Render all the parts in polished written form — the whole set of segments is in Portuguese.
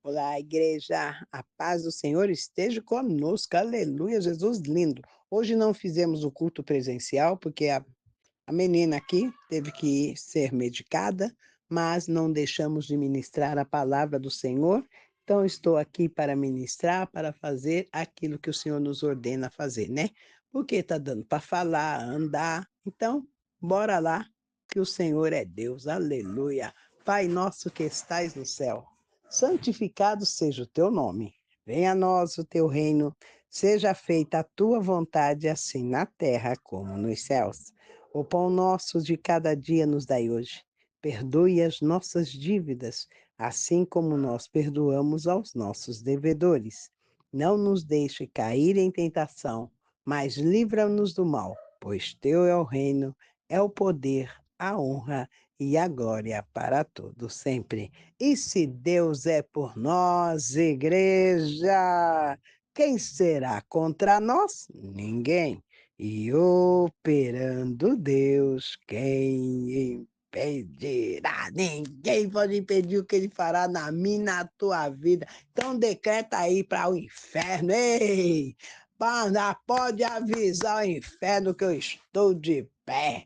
Olá, igreja, a paz do Senhor esteja conosco, aleluia, Jesus lindo. Hoje não fizemos o culto presencial, porque a menina aqui teve que ser medicada, mas não deixamos de ministrar a palavra do Senhor. Então, estou aqui para ministrar, para fazer aquilo que o Senhor nos ordena fazer, né? Porque está dando para falar, andar. Então, bora lá, que o Senhor é Deus, aleluia. Pai nosso que estais no céu, santificado seja o teu nome. Venha a nós o teu reino, seja feita a tua vontade, assim na terra como nos céus. O pão nosso de cada dia nos dai hoje. Perdoe as nossas dívidas, assim como nós perdoamos aos nossos devedores. Não nos deixe cair em tentação, mas livra-nos do mal, pois teu é o reino, é o poder, a honra e a glória para todo sempre. E se Deus é por nós, igreja, quem será contra nós? Ninguém. E operando Deus, quem impedirá? Ninguém pode impedir o que ele fará na minha, na tua vida. Então decreta aí para o inferno. Ei, banda, pode avisar o inferno que eu estou de pé.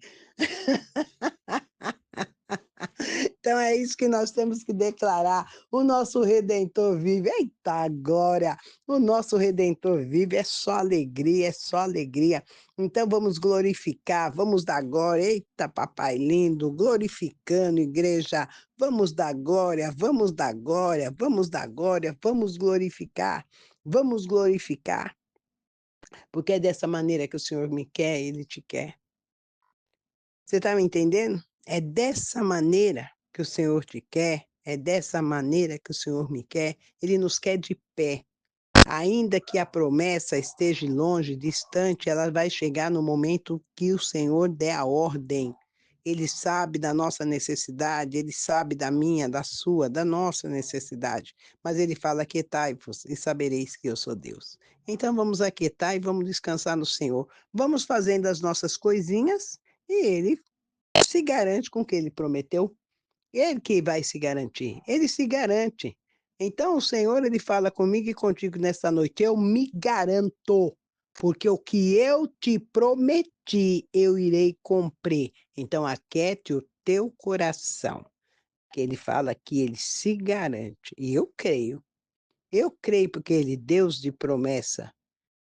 Então é isso que nós temos que declarar. O nosso Redentor vive. Eita glória! O nosso Redentor vive. É só alegria, é só alegria. Então vamos glorificar, vamos dar glória. Eita, papai lindo, glorificando, igreja. Vamos dar glória, vamos dar glória, vamos dar glória, vamos glorificar. Vamos glorificar, porque é dessa maneira que o Senhor me quer, Ele te quer. Você está me entendendo? É dessa maneira que o Senhor te quer, é dessa maneira que o Senhor me quer. Ele nos quer de pé. Ainda que a promessa esteja longe, distante, ela vai chegar no momento que o Senhor der a ordem. Ele sabe da nossa necessidade, ele sabe da minha, da sua, da nossa necessidade. Mas ele fala: aquietai-vos e sabereis que eu sou Deus. Então vamos aquietar e vamos descansar no Senhor. Vamos fazendo as nossas coisinhas e ele se garante com o que ele prometeu. Ele que vai se garantir, ele se garante. Então o Senhor, ele fala comigo e contigo nesta noite: eu me garanto, porque o que eu te prometi, eu irei cumprir. Então aquiete o teu coração, que ele fala que ele se garante. E eu creio porque ele, Deus de promessa,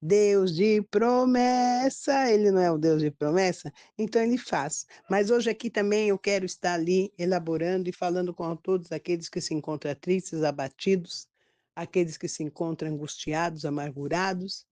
Deus de promessa, ele não é o Deus de promessa? Então ele faz. Mas hoje aqui também eu quero estar ali elaborando e falando com todos aqueles que se encontram tristes, abatidos, aqueles que se encontram angustiados, amargurados.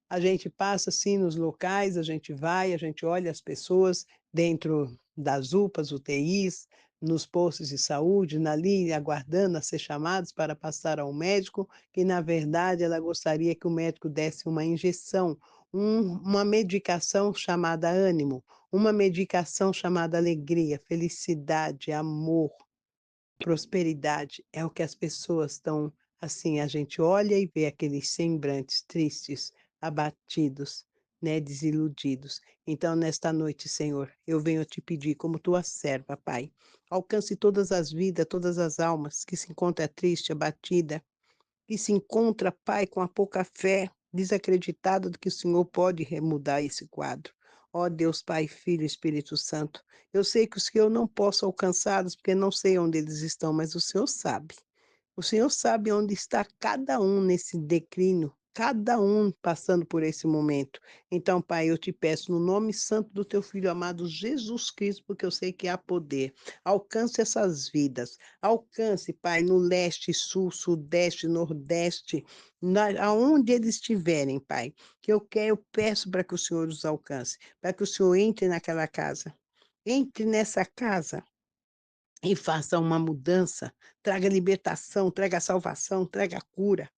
A gente passa assim nos locais, a gente vai, a gente olha as pessoas dentro das UPAs, UTIs, nos postos de saúde, ali aguardando a ser chamados para passar ao médico, que na verdade ela gostaria que o médico desse uma injeção, uma medicação chamada ânimo, uma medicação chamada alegria, felicidade, amor, prosperidade. É o que as pessoas estão assim, a gente olha e vê aqueles semblantes tristes, abatidos, né, desiludidos. Então, nesta noite, Senhor, eu venho te pedir, como tua serva, Pai, alcance todas as vidas, todas as almas que se encontra triste, abatida, que se encontra, Pai, com a pouca fé, desacreditada do que o Senhor pode remudar esse quadro. Ó Deus, Pai, Filho e Espírito Santo, eu sei que o Senhor não posso alcançá-los, porque não sei onde eles estão, mas o Senhor sabe. O Senhor sabe onde está cada um nesse declínio, cada um passando por esse momento. Então, Pai, eu te peço no nome santo do teu filho amado Jesus Cristo, porque eu sei que há poder. Alcance essas vidas. Alcance, Pai, no leste, sul, sudeste, nordeste, aonde eles estiverem, Pai. Que eu peço para que o Senhor os alcance, para que o Senhor entre naquela casa. Entre nessa casa e faça uma mudança, traga libertação, traga salvação, traga cura.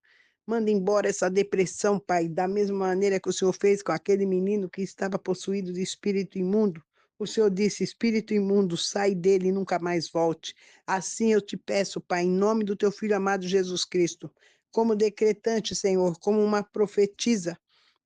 Manda embora essa depressão, Pai, da mesma maneira que o Senhor fez com aquele menino que estava possuído de espírito imundo. O Senhor disse: espírito imundo, sai dele e nunca mais volte. Assim eu te peço, Pai, em nome do teu filho amado Jesus Cristo, como decretante, Senhor, como uma profetisa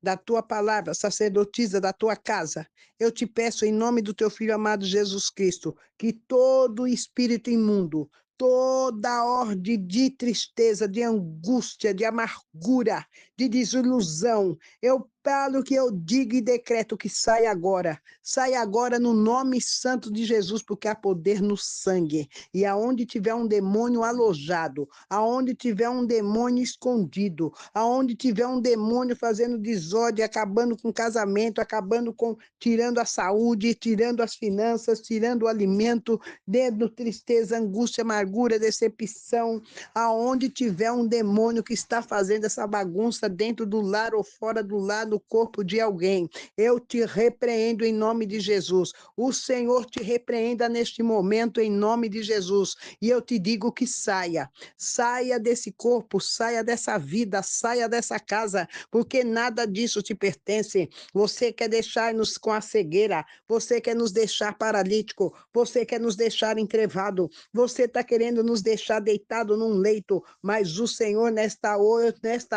da tua palavra, sacerdotisa da tua casa, eu te peço em nome do teu filho amado Jesus Cristo, que todo espírito imundo, toda ordem de tristeza, de angústia, de amargura, de desilusão. Eu falo que eu digo e decreto que sai agora no nome santo de Jesus, porque há poder no sangue. E aonde tiver um demônio alojado, aonde tiver um demônio escondido, aonde tiver um demônio fazendo desordem, acabando com o casamento, acabando com, tirando a saúde, tirando as finanças, tirando o alimento, dando tristeza, angústia, amargura, decepção, aonde tiver um demônio que está fazendo essa bagunça dentro do lar ou fora do lar, no corpo de alguém, eu te repreendo em nome de Jesus. O Senhor te repreenda neste momento em nome de Jesus. E eu te digo que saia desse corpo, saia dessa vida, saia dessa casa, porque nada disso te pertence. Você quer deixar-nos com a cegueira, você quer nos deixar paralítico, você quer nos deixar encrevado, você está querendo nos deixar deitado num leito, mas o Senhor nesta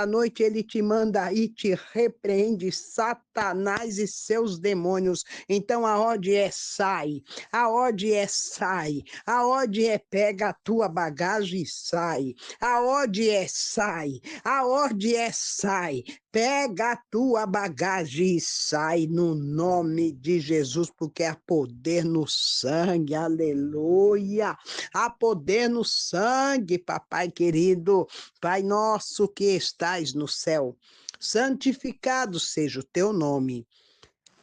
noite ele te manda e te repreende, Satanás e seus demônios. Então a ordem é sai, a ordem é sai, a ordem é pega a tua bagagem e sai, a ordem é sai, a ordem é sai. Pega a tua bagagem e sai no nome de Jesus, porque há poder no sangue, aleluia. Há poder no sangue, papai querido. Pai nosso que estais no céu, santificado seja o teu nome.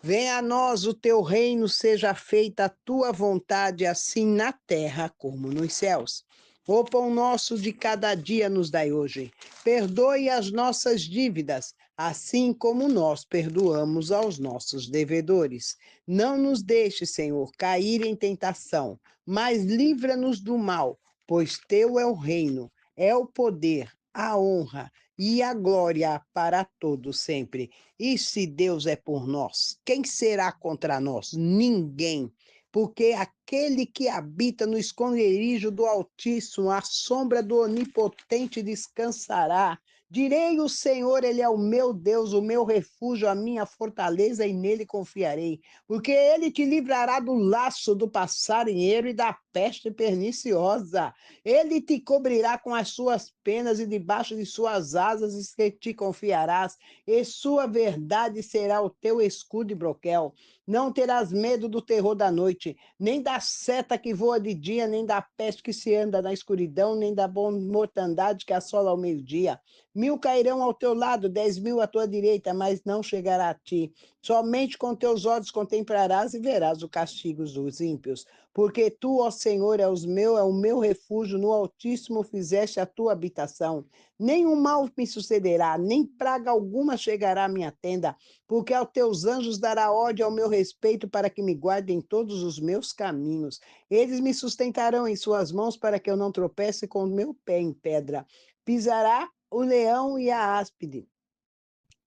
Venha a nós o teu reino, seja feita a tua vontade, assim na terra como nos céus. O pão nosso de cada dia nos dai hoje. Perdoe as nossas dívidas, assim como nós perdoamos aos nossos devedores. Não nos deixe, Senhor, cair em tentação, mas livra-nos do mal, pois teu é o reino, é o poder, a honra e a glória para todos sempre. E se Deus é por nós, quem será contra nós? Ninguém. Porque aquele que habita no esconderijo do Altíssimo, à sombra do Onipotente descansará. Direi: o Senhor, ele é o meu Deus, o meu refúgio, a minha fortaleza, e nele confiarei. Porque ele te livrará do laço do passarinheiro e da peste perniciosa. Ele te cobrirá com as suas penas e debaixo de suas asas te confiarás, e sua verdade será o teu escudo e broquel. Não terás medo do terror da noite, nem da seta que voa de dia, nem da peste que se anda na escuridão, nem da mortandade que assola ao meio-dia. 1.000 cairão ao teu lado, 10.000 à tua direita, mas não chegará a ti. Somente com teus olhos contemplarás e verás o castigo dos ímpios. Porque tu, ó Senhor, é o meu refúgio, no Altíssimo fizeste a tua habitação. Nenhum mal me sucederá, nem praga alguma chegará à minha tenda, porque aos teus anjos dará ordem ao meu respeito para que me guardem todos os meus caminhos. Eles me sustentarão em suas mãos para que eu não tropece com o meu pé em pedra. Pisará o leão e a áspide,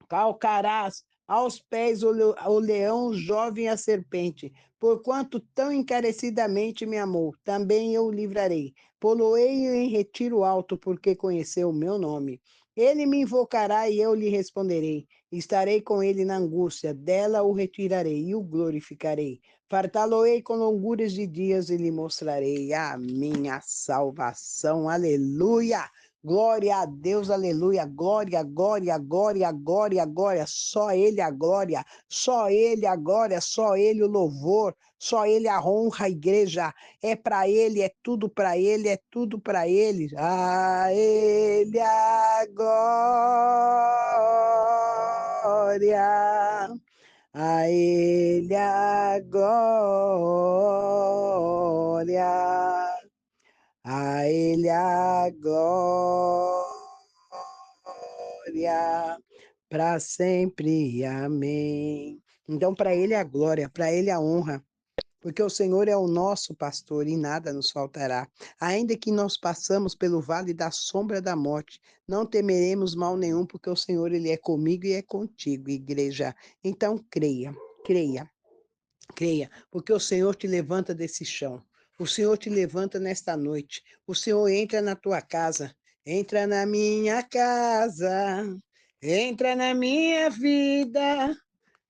calcarás aos pés o leão jovem e a serpente, porquanto tão encarecidamente me amou, também eu o livrarei. Poloei-o em retiro alto, porque conheceu o meu nome. Ele me invocará e eu lhe responderei. Estarei com ele na angústia, dela o retirarei e o glorificarei. Fartá-lo-ei com longuras de dias e lhe mostrarei a minha salvação. Aleluia! Glória a Deus, aleluia, glória, glória, glória, glória, glória, só Ele a glória, só Ele a glória, só Ele o louvor, só Ele a honra, a igreja, é para Ele, é tudo para Ele, é tudo para Ele, a Ele a glória, a Ele a glória. A Ele a glória, para sempre. Amém. Então, para Ele a glória, para Ele a honra, porque o Senhor é o nosso pastor e nada nos faltará. Ainda que nós passamos pelo vale da sombra da morte, não temeremos mal nenhum, porque o Senhor ele é comigo e é contigo, igreja. Então, creia, creia. Creia, porque o Senhor te levanta desse chão. O Senhor te levanta nesta noite. O Senhor entra na tua casa. Entra na minha casa. Entra na minha vida.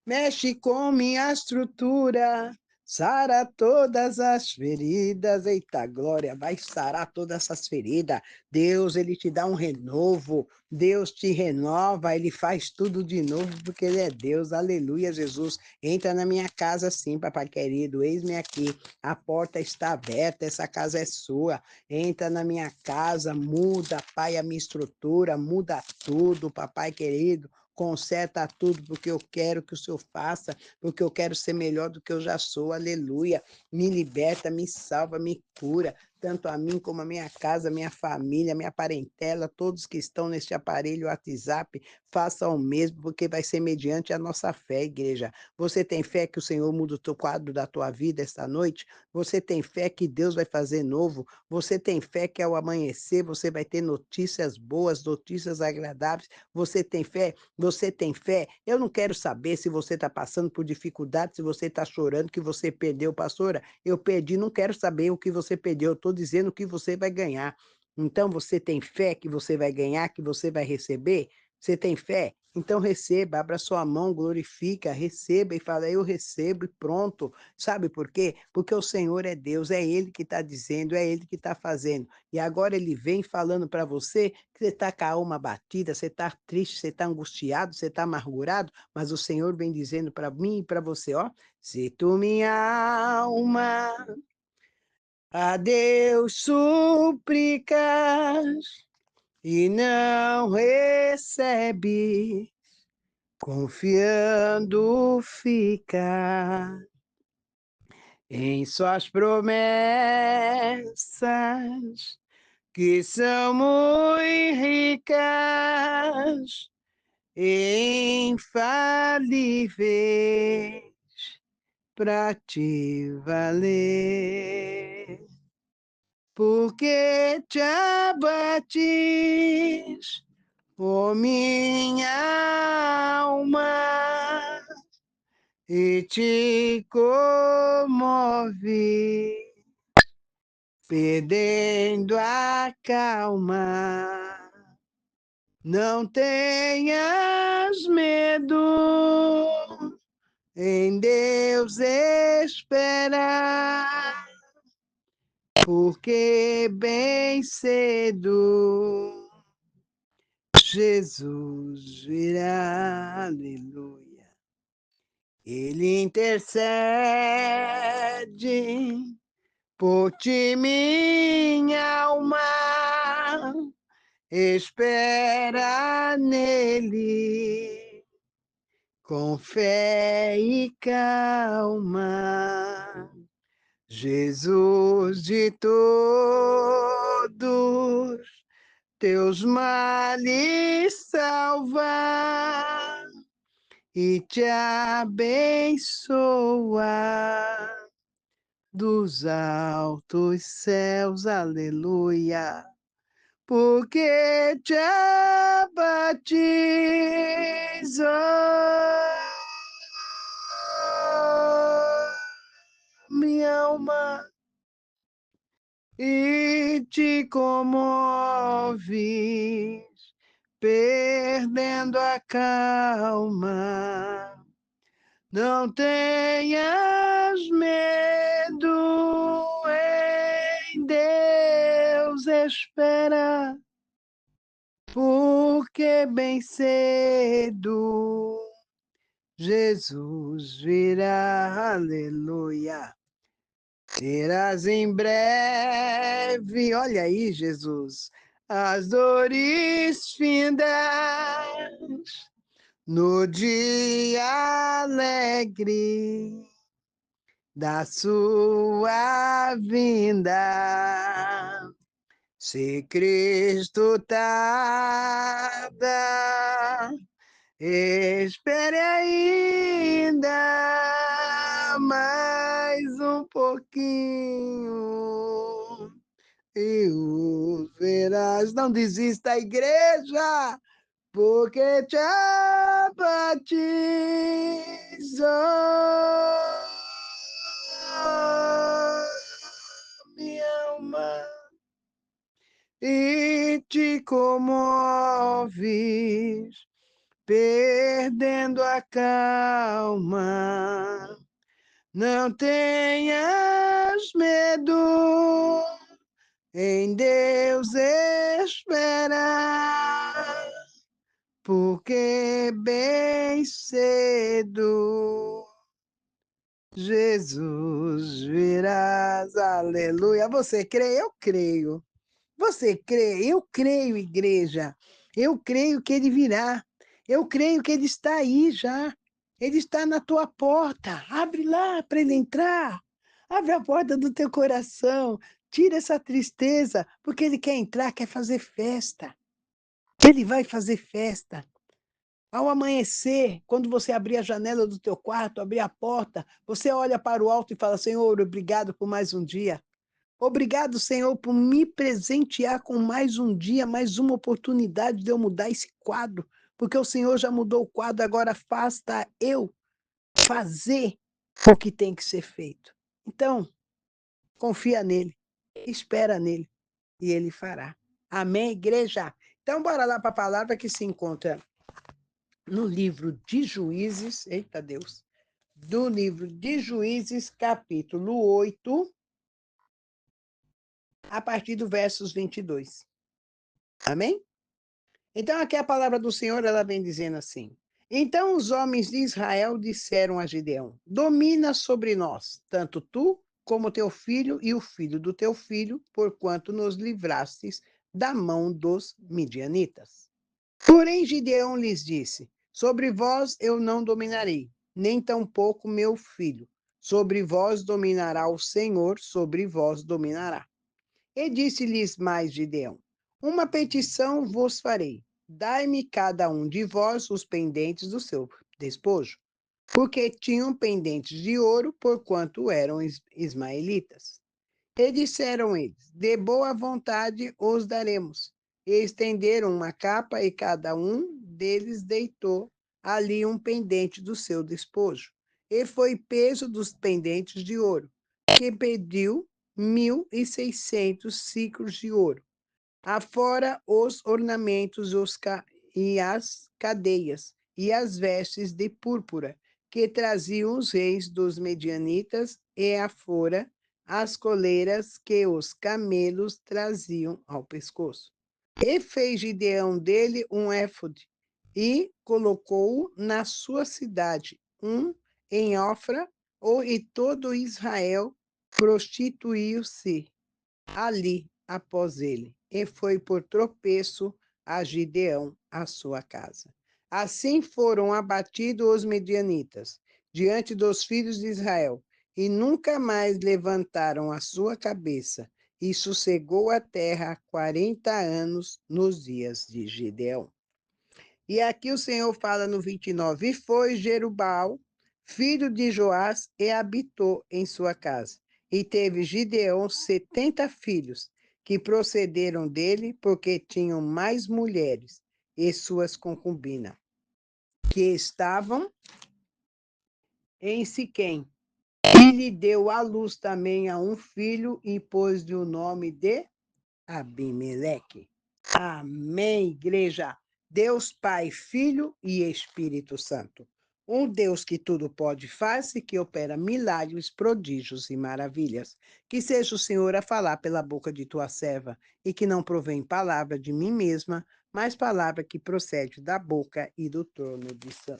Mexe com minha estrutura. Sara todas as feridas, eita glória, vai sarar todas essas feridas. Deus, ele te dá um renovo, Deus te renova, ele faz tudo de novo, porque ele é Deus, aleluia, Jesus. Entra na minha casa sim, papai querido, eis-me aqui, a porta está aberta, essa casa é sua. Entra na minha casa, muda, pai, a minha estrutura, muda tudo, papai querido. Conserta tudo, porque eu quero que o Senhor faça, porque eu quero ser melhor do que eu já sou, aleluia. Me liberta, me salva, me cura, tanto a mim como a minha casa, minha família, minha parentela, todos que estão neste aparelho WhatsApp, façam o mesmo, porque vai ser mediante a nossa fé, igreja. Você tem fé que o Senhor muda o teu quadro da tua vida esta noite? Você tem fé que Deus vai fazer novo? Você tem fé que ao amanhecer você vai ter notícias boas, notícias agradáveis? Você tem fé? Você tem fé? Eu não quero saber se você está passando por dificuldade, se você está chorando que você perdeu, pastora. Eu perdi, não quero saber o que você perdeu, eu estou dizendo o que você vai ganhar. Então, você tem fé que você vai ganhar, que você vai receber? Você tem fé? Então receba, abra sua mão, glorifica, receba e fala, eu recebo e pronto. Sabe por quê? Porque o Senhor é Deus, é Ele que está dizendo, é Ele que está fazendo. E agora Ele vem falando para você que você está com a alma batida, você está triste, você está angustiado, você está amargurado, mas o Senhor vem dizendo para mim e para você, ó, se tu minha alma a Deus suplicas e não recebe, confiando fica em suas promessas, que são muito ricas e infalíveis para te valer. Porque te abates, ó minha alma, e te comove, perdendo a calma. Não tenhas medo, em Deus espera, porque bem cedo Jesus virá, aleluia. Ele intercede por ti, minha alma, espera nele com fé e calma. Jesus de todos teus males salva e te abençoa dos altos céus, aleluia. Porque te abates, minha alma, e te comoves, perdendo a calma. Não tenhas medo, em Deus espera, porque bem cedo Jesus virá, aleluia. Terás em breve, olha aí, Jesus, as dores findas no dia alegre da sua vinda. Se Cristo tarda, espere ainda mais um pouquinho e o verás. Não desista, igreja, porque te batizou, minha alma, e te comoves, perdendo a calma. Não tenhas medo, em Deus espera, porque bem cedo Jesus virás. Aleluia. Você crê? Eu creio. Você crê? Eu creio, igreja. Eu creio que ele virá. Eu creio que ele está aí já. Ele está na tua porta. Abre lá para ele entrar. Abre a porta do teu coração. Tira essa tristeza, porque ele quer entrar, quer fazer festa. Ele vai fazer festa. Ao amanhecer, quando você abrir a janela do teu quarto, abrir a porta, você olha para o alto e fala: Senhor, obrigado por mais um dia. Obrigado, Senhor, por me presentear com mais um dia, mais uma oportunidade de eu mudar esse quadro, porque o Senhor já mudou o quadro, agora basta eu fazer o que tem que ser feito. Então, confia nele, espera nele e ele fará. Amém, igreja? Então, bora lá para a palavra que se encontra no livro de Juízes, eita Deus, do livro de Juízes, capítulo 8, a partir do versos 22. Amém? Então, aqui a palavra do Senhor, ela vem dizendo assim: Então os homens de Israel disseram a Gideão: Domina sobre nós, tanto tu como teu filho e o filho do teu filho, porquanto nos livrastes da mão dos midianitas. Porém, Gideão lhes disse: Sobre vós eu não dominarei, nem tampouco meu filho. Sobre vós dominará o Senhor, sobre vós dominará. E disse-lhes mais Gideão: Uma petição vos farei. Dai-me cada um de vós os pendentes do seu despojo, porque tinham pendentes de ouro, porquanto eram ismaelitas. E disseram eles: De boa vontade os daremos. E estenderam uma capa, e cada um deles deitou ali um pendente do seu despojo. E foi peso dos pendentes de ouro, que pediu 1.600 ciclos de ouro, afora os ornamentos e as cadeias, e as vestes de púrpura, que traziam os reis dos medianitas, e afora as coleiras que os camelos traziam ao pescoço. E fez Gideão dele um éfode, e colocou-o na sua cidade, em Ofra, e todo Israel prostituiu-se ali após ele, e foi por tropeço a Gideão a sua casa. Assim foram abatidos os medianitas diante dos filhos de Israel, e nunca mais levantaram a sua cabeça, e sossegou a terra 40 anos nos dias de Gideão. E aqui o Senhor fala no 29, e foi Jerubal, filho de Joás, e habitou em sua casa. E teve Gideão 70 filhos, que procederam dele, porque tinham mais mulheres e suas concubinas, que estavam em Siquém. E lhe deu à luz também a um filho, e pôs-lhe o nome de Abimeleque. Amém, igreja. Deus Pai, Filho e Espírito Santo. Um Deus que tudo pode faz e que opera milagres, prodígios e maravilhas. Que seja o Senhor a falar pela boca de tua serva e que não provém palavra de mim mesma, mas palavra que procede da boca e do trono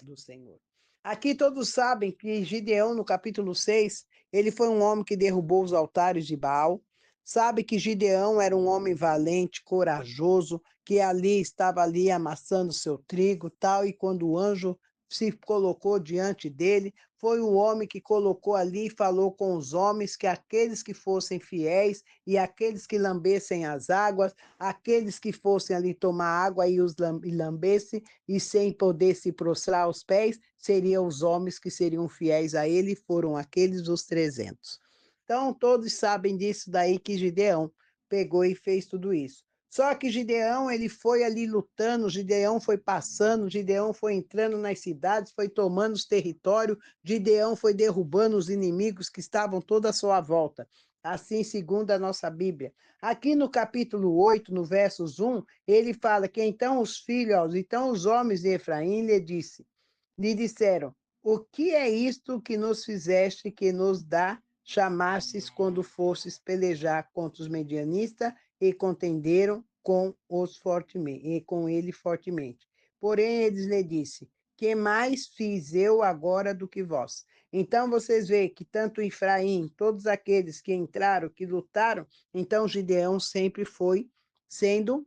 do Senhor. Aqui todos sabem que Gideão, no capítulo 6, ele foi um homem que derrubou os altares de Baal. Sabe que Gideão era um homem valente, corajoso, que ali estava ali amassando seu trigo, tal, e quando o anjo se colocou diante dele, foi o homem que colocou ali e falou com os homens que aqueles que fossem fiéis e aqueles que lambessem as águas, aqueles que fossem ali tomar água e os lambessem e sem poder se prostrar aos pés, seriam os homens que seriam fiéis a ele, foram aqueles os 300. Então, todos sabem disso daí que Gideão pegou e fez tudo isso. Só que Gideão, ele foi ali lutando, Gideão foi passando, Gideão foi entrando nas cidades, foi tomando os territórios, Gideão foi derrubando os inimigos que estavam toda à sua volta. Assim, segundo a nossa Bíblia. Aqui no capítulo 8, no versos 1, ele fala que então os filhos, então os homens de Efraim lhe disseram: o que é isto que nos fizeste, que nos dá, chamastes quando fostes pelejar contra os medianistas e contenderam com os fortemente, e com ele fortemente. Porém, eles lhe disse, que mais fiz eu agora do que vós? Então, vocês veem que tanto Efraim, todos aqueles que entraram, que lutaram, então Gideão sempre foi sendo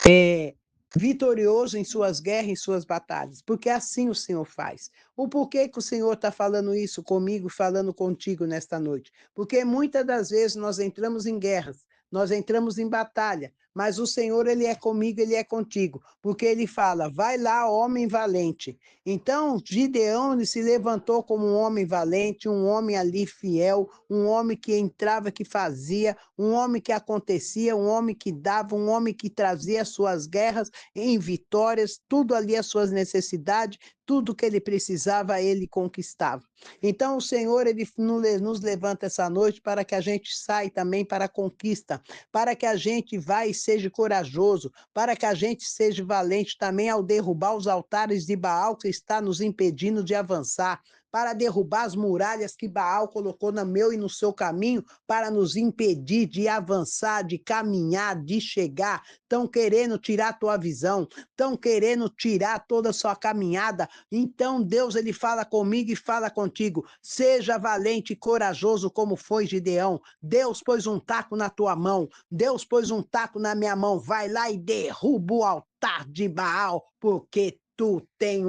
é, vitorioso em suas guerras, em suas batalhas, porque assim o Senhor faz. O porquê que o Senhor está falando isso comigo, falando contigo nesta noite? Porque muitas das vezes nós entramos em guerras, nós entramos em batalha, mas o Senhor, Ele é comigo, Ele é contigo, porque Ele fala, vai lá, homem valente. Então, Gideão, ele se levantou como um homem valente, um homem ali fiel, um homem que entrava, que fazia, um homem que acontecia, um homem que dava, um homem que trazia as suas guerras em vitórias, tudo ali as suas necessidades, tudo que ele precisava, ele conquistava. Então, o Senhor, ele nos levanta essa noite para que a gente saia também para a conquista, para que a gente vá e seja corajoso, para que a gente seja valente também ao derrubar os altares de Baal que está nos impedindo de avançar, para derrubar as muralhas que Baal colocou no meu e no seu caminho, para nos impedir de avançar, de caminhar, de chegar. Estão querendo tirar a tua visão, estão querendo tirar toda a sua caminhada. Então Deus, ele fala comigo e fala contigo. Seja valente e corajoso como foi Gideão. Deus pôs um taco na tua mão, Deus pôs um taco na minha mão. Vai lá e derruba o altar de Baal, porque tu tem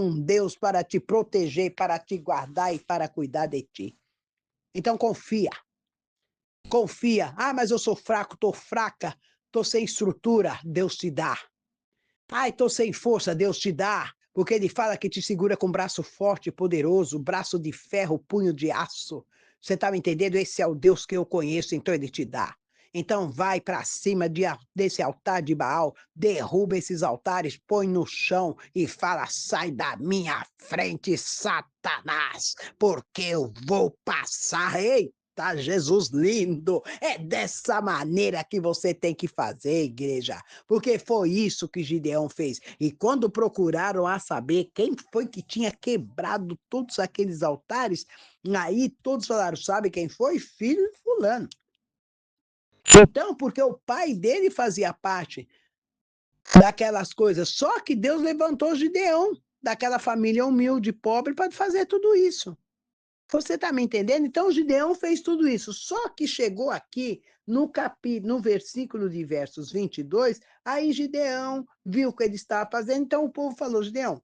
um Deus para te proteger, para te guardar e para cuidar de ti. Então confia, confia. Ah, mas eu sou fraco, tô fraca, tô sem estrutura, Deus te dá. Ai, tô sem força, Deus te dá. Porque ele fala que te segura com braço forte e poderoso, braço de ferro, punho de aço. Você tá me entendendo? Esse é o Deus que eu conheço, então ele te dá. Então vai para cima desse altar de Baal, derruba esses altares, põe no chão e fala: sai da minha frente, Satanás, porque eu vou passar. Eita, Jesus lindo! É dessa maneira que você tem que fazer, igreja, porque foi isso que Gideão fez. E quando procuraram a saber quem foi que tinha quebrado todos aqueles altares, aí todos falaram: sabe quem foi? Filho de fulano. Então, porque o pai dele fazia parte daquelas coisas, só que Deus levantou Gideão, daquela família humilde, pobre, para fazer tudo isso. Você está me entendendo? Então, Gideão fez tudo isso. Só que chegou aqui no versículo de versos 22, aí Gideão viu o que ele estava fazendo, então o povo falou: Gideão,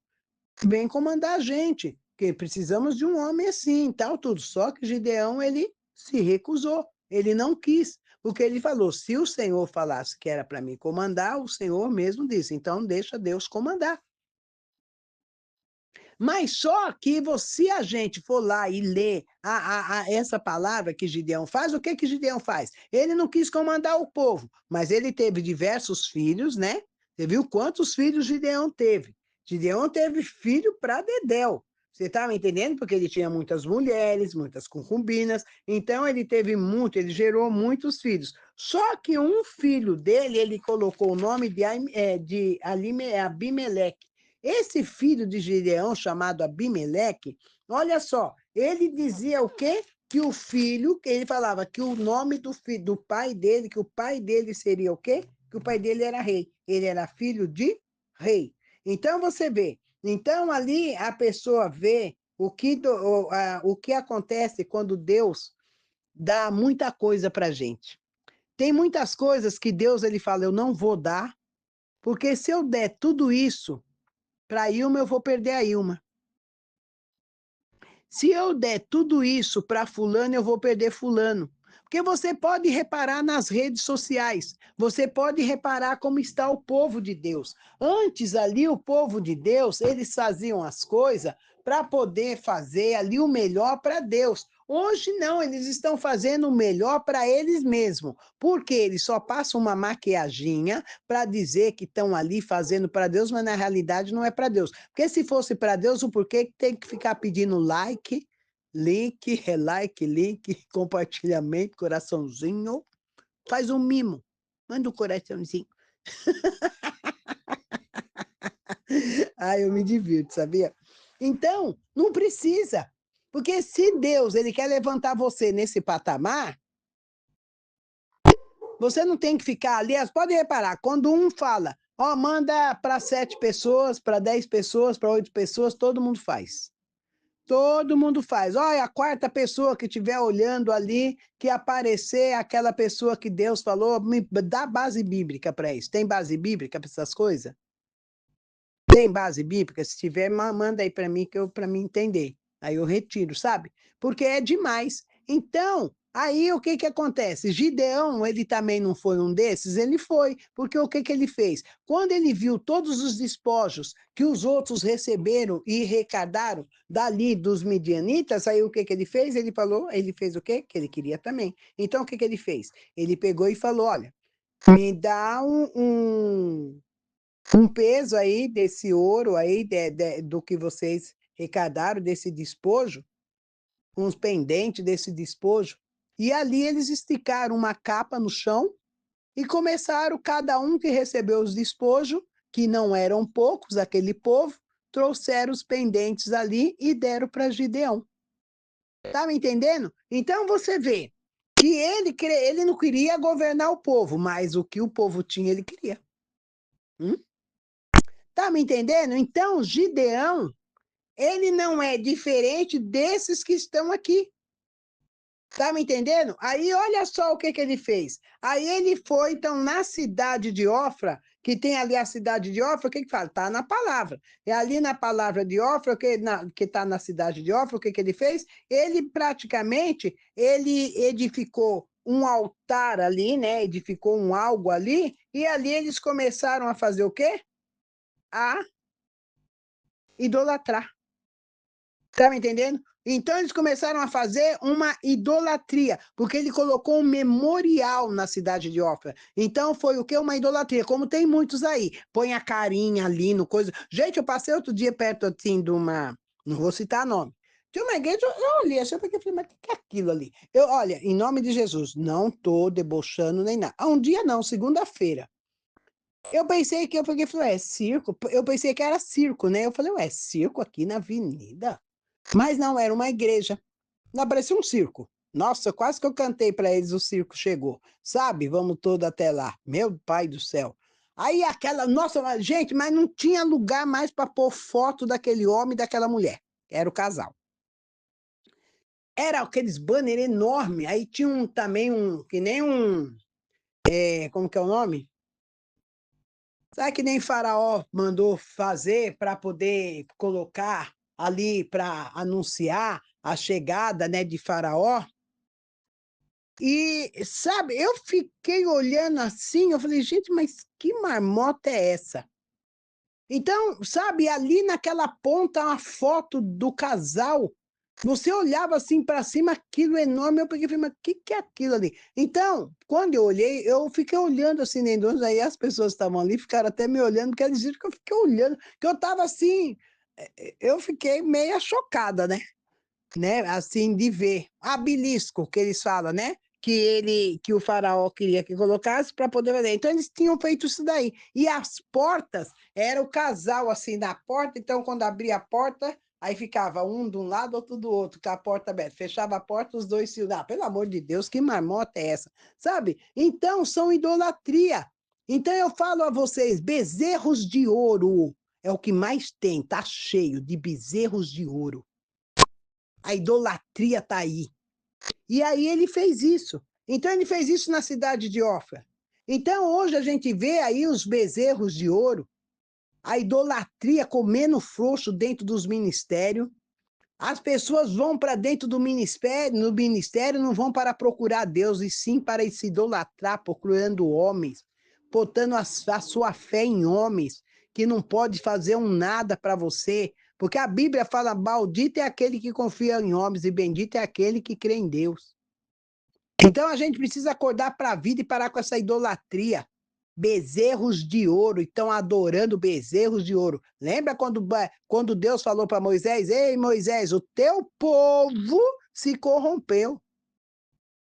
vem comandar a gente, que precisamos de um homem assim, tal, tudo. Só que Gideão, ele se recusou, ele não quis, porque ele falou: se o Senhor falasse que era para mim comandar, o Senhor mesmo disse, então deixa Deus comandar. Mas só que se a gente for lá e ler essa palavra que Gideão faz, o que que Gideão faz? Ele não quis comandar o povo, mas ele teve diversos filhos, né? Você viu quantos filhos Gideão teve? Gideão teve filho para dedéu. Você está me entendendo? Porque ele tinha muitas mulheres, muitas concubinas, então ele teve muito, ele gerou muitos filhos. Só que um filho dele, ele colocou o nome de Abimeleque. Esse filho de Gideão, chamado Abimeleque, olha só, ele dizia o quê? Que o filho, que ele falava que o nome do filho, do pai dele, que o pai dele seria o quê? Que o pai dele era rei. Ele era filho de rei. Então você vê. Então ali a pessoa vê o que acontece quando Deus dá muita coisa para gente. Tem muitas coisas que Deus ele fala, eu não vou dar, porque se eu der tudo isso para a Ilma, eu vou perder a Ilma. Se eu der tudo isso para fulano, eu vou perder fulano. Porque você pode reparar nas redes sociais, você pode reparar como está o povo de Deus. Antes ali, o povo de Deus, eles faziam as coisas para poder fazer ali o melhor para Deus. Hoje não, eles estão fazendo o melhor para eles mesmos, porque eles só passam uma maquiaginha para dizer que estão ali fazendo para Deus, mas na realidade não é para Deus. Porque se fosse para Deus, o porquê que tem que ficar pedindo like, link, relike, link, compartilhamento, coraçãozinho? Faz um mimo, manda um coraçãozinho. Ah, eu me divirto, sabia? Então, não precisa. Porque se Deus ele quer levantar você nesse patamar, você não tem que ficar ali. Pode reparar, quando um fala, ó, manda para 7 pessoas, para 10 pessoas, para 8 pessoas, todo mundo faz. Todo mundo faz. Olha, a quarta pessoa que estiver olhando ali, que aparecer aquela pessoa que Deus falou, me dá base bíblica para isso. Tem base bíblica para essas coisas? Tem base bíblica? Se tiver, manda aí para mim, para mim entender. Aí eu retiro, sabe? Porque é demais. Então, aí o que que acontece? Gideão, ele também não foi um desses? Ele foi, porque o que que ele fez? Quando ele viu todos os despojos que os outros receberam e recardaram dali dos midianitas, aí o que que ele fez? Ele falou, ele fez o quê? Que ele queria também. Então, o que que ele fez? Ele pegou e falou, olha, me dá um peso aí desse ouro aí, do que vocês arrecadaram, desse despojo, uns pendentes desse despojo. E ali eles esticaram uma capa no chão e começaram, cada um que recebeu os despojos, que não eram poucos, aquele povo, trouxeram os pendentes ali e deram para Gideão. Tá me entendendo? Então você vê que ele não queria governar o povo, mas o que o povo tinha, ele queria. Hum? Tá me entendendo? Então, Gideão, ele não é diferente desses que estão aqui. Tá me entendendo? Aí olha só o que que ele fez. Aí ele foi, então, na cidade de Ofra, que tem ali a cidade de Ofra, o que que fala? Tá na palavra. E ali na palavra de Ofra, que tá na cidade de Ofra, o que que ele fez? Ele praticamente, ele edificou um altar ali, né? Edificou um algo ali, e ali eles começaram a fazer o quê? A idolatrar. Tá me entendendo? Então eles começaram a fazer uma idolatria, porque ele colocou um memorial na cidade de Ofra. Então foi o que? Uma idolatria, como tem muitos aí. Põe a carinha ali no coisa. Gente, eu passei outro dia perto assim de uma. Não vou citar nome. Tinha uma igreja, eu olhei assim, porque eu falei, mas o que é aquilo ali? Eu, olha, em nome de Jesus, não tô debochando nem nada. Um dia não, segunda-feira. Eu pensei que, eu peguei e falei, é circo? Eu pensei que era circo, né? Eu falei, ué, circo aqui na avenida? Mas não, era uma igreja. Não, parecia um circo. Nossa, quase que eu cantei para eles, o circo chegou. Sabe? Vamos todo até lá. Meu pai do céu. Aí aquela, nossa, gente, mas não tinha lugar mais para pôr foto daquele homem e daquela mulher. Era o casal. Era aqueles banner enorme. Aí tinha também que nem como que é o nome? Sabe que nem Faraó mandou fazer para poder colocar ali para anunciar a chegada, né, de Faraó? E, sabe, eu fiquei olhando assim, eu falei, gente, mas que marmota é essa? Então, sabe, ali naquela ponta, uma foto do casal, você olhava assim para cima, aquilo enorme, eu peguei e falei, mas o que é aquilo ali? Então, quando eu olhei, eu fiquei olhando assim, nem dois, aí as pessoas estavam ali, ficaram até me olhando, porque eles viram que eu fiquei olhando, que eu estava assim, eu fiquei meio chocada, né, assim, de ver. Abelisco, que eles falam, né? Que o faraó queria que colocasse para poder fazer. Então, eles tinham feito isso daí. E as portas, era o casal, assim, na porta. Então, quando abria a porta, aí ficava um de um lado, outro do outro, com a porta aberta. Fechava a porta, os dois se... Ah, pelo amor de Deus, que marmota é essa? Sabe? Então, são idolatria. Então, eu falo a vocês, bezerros de ouro é o que mais tem, tá cheio de bezerros de ouro. A idolatria está aí. E aí ele fez isso. Então ele fez isso na cidade de Ofra. Então hoje a gente vê aí os bezerros de ouro, a idolatria comendo frouxo dentro dos ministérios. As pessoas vão para dentro do ministério, no ministério não vão para procurar Deus, e sim para se idolatrar, procurando homens, botando a sua fé em homens, que não pode fazer um nada para você, porque a Bíblia fala, maldito é aquele que confia em homens e bendito é aquele que crê em Deus. Então a gente precisa acordar para a vida e parar com essa idolatria. Bezerros de ouro, estão adorando bezerros de ouro. Lembra quando Deus falou para Moisés: Ei, Moisés, o teu povo se corrompeu,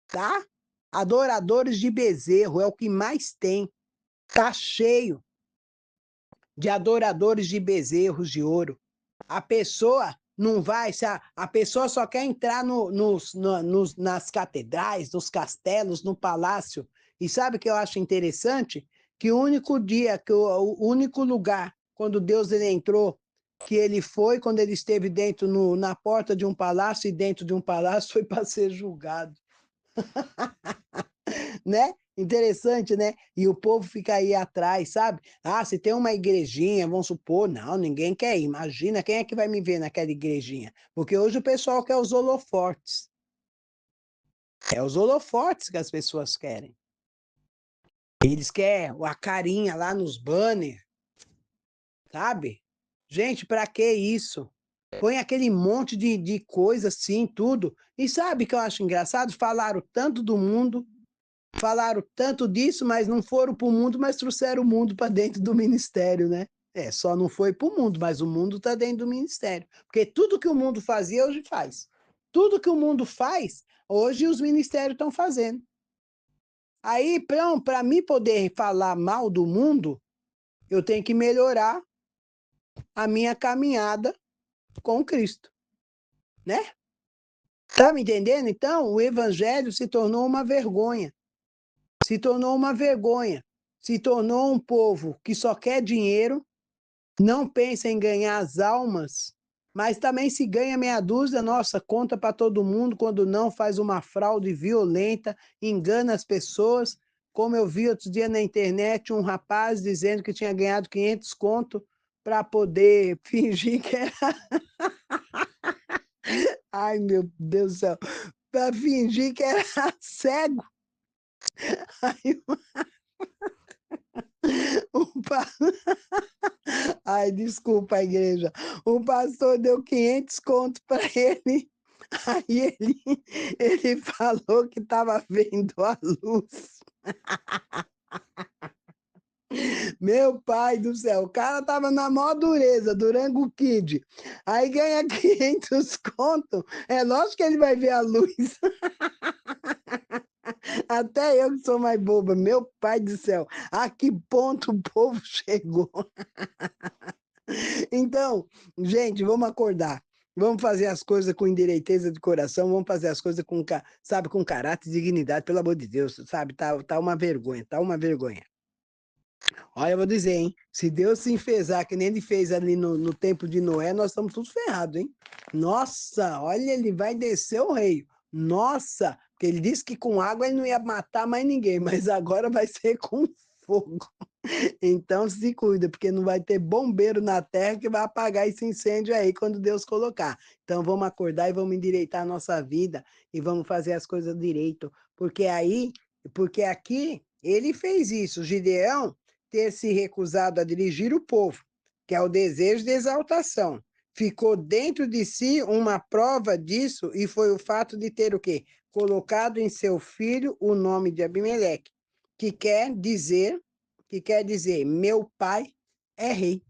tá? Adoradores de bezerro é o que mais tem. Tá cheio de adoradores de bezerros de ouro. A pessoa não vai, se a pessoa só quer entrar nas catedrais, nos castelos, no palácio. E sabe o que eu acho interessante? Que o único dia, o único lugar, quando Deus ele entrou, que ele foi, quando ele esteve dentro, na porta de um palácio e dentro de um palácio, foi para ser julgado. Né? Interessante, né? E o povo fica aí atrás, sabe? Ah, se tem uma igrejinha, vamos supor, não, ninguém quer ir. Imagina, quem é que vai me ver naquela igrejinha? Porque hoje o pessoal quer os holofortes. É os holofortes que as pessoas querem. Eles querem a carinha lá nos banners, sabe? Gente, para que isso? Põe aquele monte de coisa assim, tudo. E sabe o que eu acho engraçado? Falaram tanto do mundo, falaram tanto disso, mas não foram para o mundo, mas trouxeram o mundo para dentro do ministério, né? É, só não foi para o mundo, mas o mundo está dentro do ministério. Porque tudo que o mundo fazia, hoje faz. Tudo que o mundo faz, hoje os ministérios estão fazendo. Aí, para mim poder falar mal do mundo, eu tenho que melhorar a minha caminhada com Cristo, né? Tá me entendendo? Então, o evangelho se tornou uma vergonha. Se tornou uma vergonha. Se tornou um povo que só quer dinheiro, não pensa em ganhar as almas, mas também se ganha meia dúzia, nossa, conta para todo mundo, quando não faz uma fraude violenta, engana as pessoas. Como eu vi outro dia na internet, um rapaz dizendo que tinha ganhado 500 conto para poder fingir que era... Ai, meu Deus do céu! Para fingir que era cego. Aí, o pa... Ai, desculpa a igreja. O pastor deu 500 conto para ele. Aí ele falou que estava vendo a luz. Meu pai do céu, o cara estava na maior dureza, Durango Kid. Aí ganha 500 conto, é lógico que ele vai ver a luz. Até eu que sou mais boba, meu pai do céu, a que ponto o povo chegou? Então, gente, vamos acordar. Vamos fazer as coisas com endireiteza de coração, vamos fazer as coisas com, sabe, com caráter e dignidade, pelo amor de Deus, sabe? Tá uma vergonha, tá uma vergonha. Olha, eu vou dizer, hein? Se Deus se enfesar, que nem ele fez ali no tempo de Noé, nós estamos todos ferrados, hein? Nossa, olha, ele vai descer o rei. Nossa, porque ele disse que com água ele não ia matar mais ninguém, mas agora vai ser com fogo. Então se cuida, porque não vai ter bombeiro na terra que vai apagar esse incêndio aí quando Deus colocar. Então vamos acordar e vamos endireitar a nossa vida e vamos fazer as coisas direito, porque aqui ele fez isso, Gideão ter se recusado a dirigir o povo, que é o desejo de exaltação. Ficou dentro de si uma prova disso e foi o fato de ter o quê? Colocado em seu filho o nome de Abimeleque, que quer dizer meu pai é rei.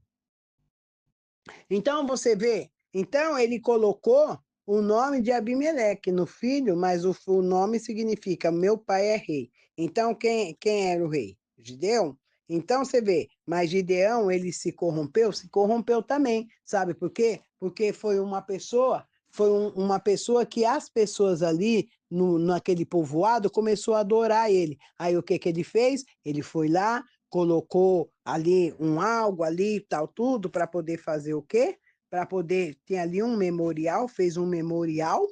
Então você vê, então ele colocou o nome de Abimeleque no filho, mas o nome significa meu pai é rei. Então quem era o rei? Gideão. Então você vê, mas Gideão ele se corrompeu também, sabe por quê? Porque uma pessoa que as pessoas ali naquele povoado começou a adorar ele. Aí o que que ele fez? Ele foi lá, colocou ali algo ali, tal, tudo, para poder fazer o quê? Para poder, tem ali um memorial, fez um memorial,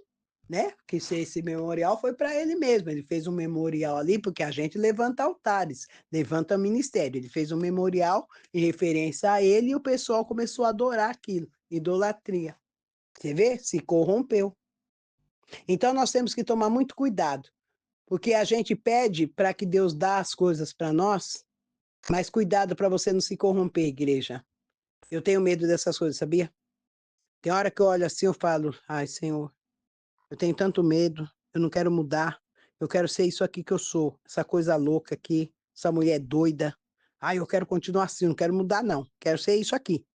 né? Que esse memorial foi para ele mesmo. Ele fez um memorial ali, porque a gente levanta altares, levanta ministério. Ele fez um memorial em referência a ele e o pessoal começou a adorar aquilo, idolatria. Você vê? Se corrompeu. Então nós temos que tomar muito cuidado, porque a gente pede para que Deus dá as coisas para nós, mas cuidado para você não se corromper, igreja. Eu tenho medo dessas coisas, sabia? Tem hora que eu olho assim, eu falo, ai, Senhor, eu tenho tanto medo, eu não quero mudar, eu quero ser isso aqui que eu sou, essa coisa louca aqui, essa mulher doida. Ai, eu quero continuar assim, não quero mudar, não. Quero ser isso aqui.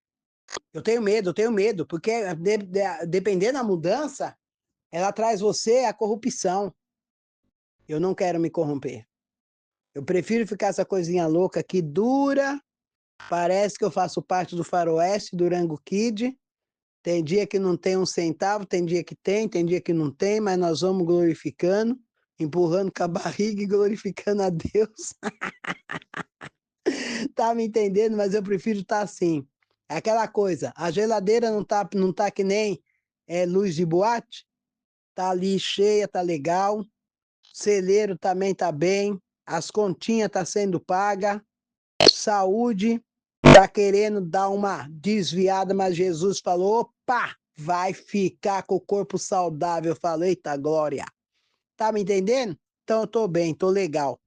Eu tenho medo, porque dependendo da mudança, ela traz você a corrupção. Eu não quero me corromper. Eu prefiro ficar essa coisinha louca que dura. Parece que eu faço parte do Faroeste, do Durango Kid, Tem dia que não tem um centavo, tem dia que não tem, mas nós vamos glorificando, empurrando com a barriga e glorificando a Deus. Tá me entendendo? Mas eu prefiro estar assim. É aquela coisa, a geladeira não tá que nem luz de boate, tá ali cheia, tá legal, o celeiro também tá bem, as continhas tá sendo paga, saúde tá querendo dar uma desviada, mas Jesus falou, opa, vai ficar com o corpo saudável. Eu falei, eita glória. Tá me entendendo? Então eu tô bem, tô legal.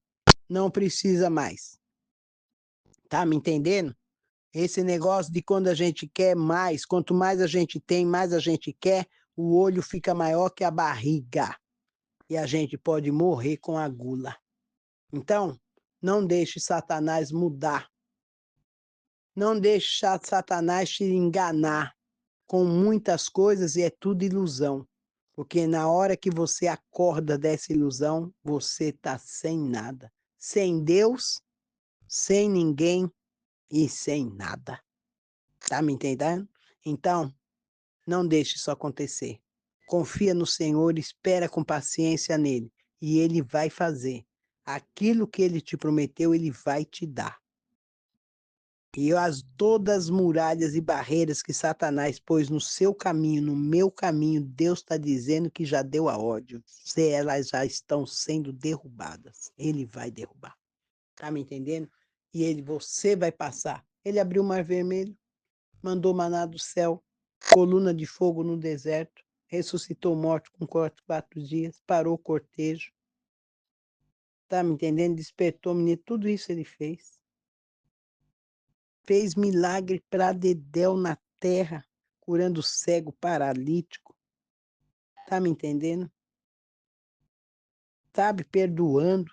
Não precisa mais. Tá me entendendo? Esse negócio de quando a gente quer mais, quanto mais a gente tem, mais a gente quer, o olho fica maior que a barriga. E a gente pode morrer com a gula. Então, não deixe Satanás mudar. Não deixe Satanás te enganar com muitas coisas e é tudo ilusão. Porque na hora que você acorda dessa ilusão, você está sem nada. Sem Deus, sem ninguém e sem nada. Tá me entendendo? Então, não deixe isso acontecer. Confia no Senhor, espera com paciência nele e ele vai fazer. Aquilo que ele te prometeu, ele vai te dar. E todas as muralhas e barreiras que Satanás pôs no seu caminho, no meu caminho, Deus está dizendo que já deu a ordem. Se elas já estão sendo derrubadas, ele vai derrubar. Tá me entendendo? E você vai passar. Ele abriu o mar vermelho, mandou maná do céu, coluna de fogo no deserto, ressuscitou morto com 4 dias, parou o cortejo. Tá me entendendo? Despertou o menino, tudo isso ele fez. Fez milagre para dedéu na terra, curando cego, paralítico. Tá me entendendo? Sabe, perdoando.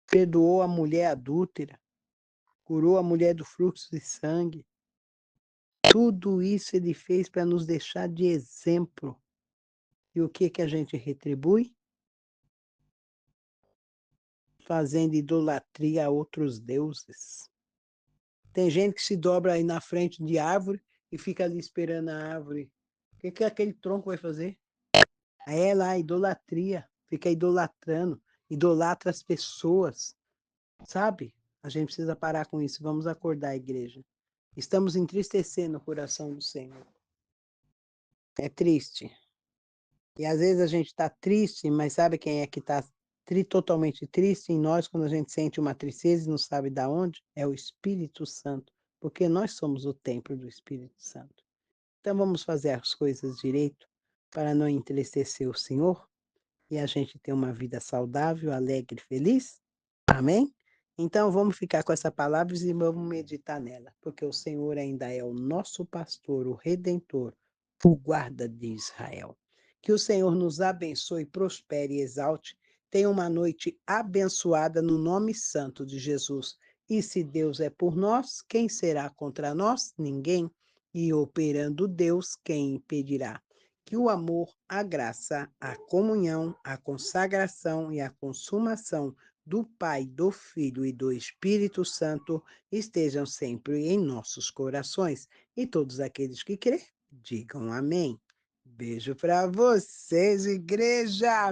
Perdoou a mulher adúltera, curou a mulher do fluxo de sangue. Tudo isso ele fez para nos deixar de exemplo. E o que que a gente retribui? Fazendo idolatria a outros deuses. Tem gente que se dobra aí na frente de árvore e fica ali esperando a árvore. O que que aquele tronco vai fazer? É lá, idolatria. Fica idolatrando, idolatra as pessoas, sabe? A gente precisa parar com isso. Vamos acordar, igreja. Estamos entristecendo o coração do Senhor. É triste. E às vezes a gente está triste, mas sabe quem é que está totalmente triste em nós quando a gente sente uma tristeza e não sabe de onde? É o Espírito Santo, porque nós somos o templo do Espírito Santo. Então vamos fazer as coisas direito para não entristecer o Senhor e a gente ter uma vida saudável, alegre, feliz. Amém? Então vamos ficar com essa palavra e vamos meditar nela, porque o Senhor ainda é o nosso pastor, o Redentor, o guarda de Israel. Que o Senhor nos abençoe, prospere e exalte. Tenha uma noite abençoada no nome santo de Jesus. E se Deus é por nós, quem será contra nós? Ninguém. E operando Deus, quem impedirá? Que o amor, a graça, a comunhão, a consagração e a consumação do Pai, do Filho e do Espírito Santo estejam sempre em nossos corações. E todos aqueles que crê, digam amém. Beijo para vocês, igreja!